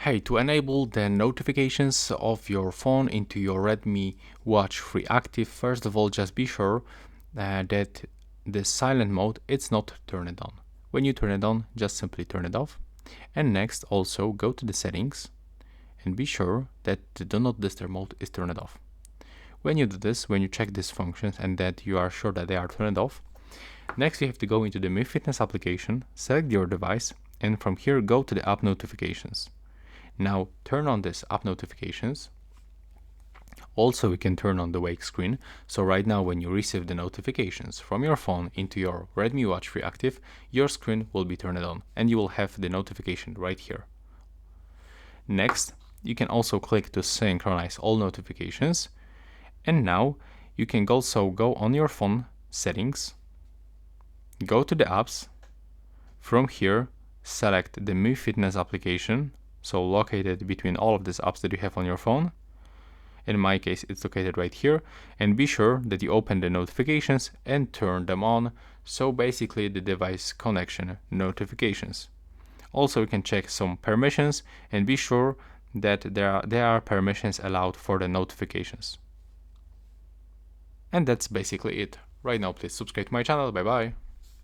Hey, to enable the notifications of your phone into your Redmi Watch 3 Active, first of all, just be sure that the silent mode it's not turned on. When you turn it on, just simply turn it off. And next, also go to the settings and be sure that the do not disturb mode is turned off. When you do this, when you check these functions and that you are sure that they are turned off, next you have to go into the Mi Fitness application, select your device, and from here go to the app notifications. Now turn on this app notifications. Also, we can turn on the wake screen. So right now, when you receive the notifications from your phone into your Redmi Watch 3 Active, your screen will be turned on and you will have the notification right here. Next, you can also click to synchronize all notifications. And now you can also go on your phone settings, go to the apps. From here, select the Mi Fitness application. So located between all of these apps that you have on your phone. In my case, it's located right here. And be sure that you open the notifications and turn them on. So basically the device connection notifications. Also, you can check some permissions and be sure that there are permissions allowed for the notifications. And that's basically it. Right now, please subscribe to my channel. Bye bye.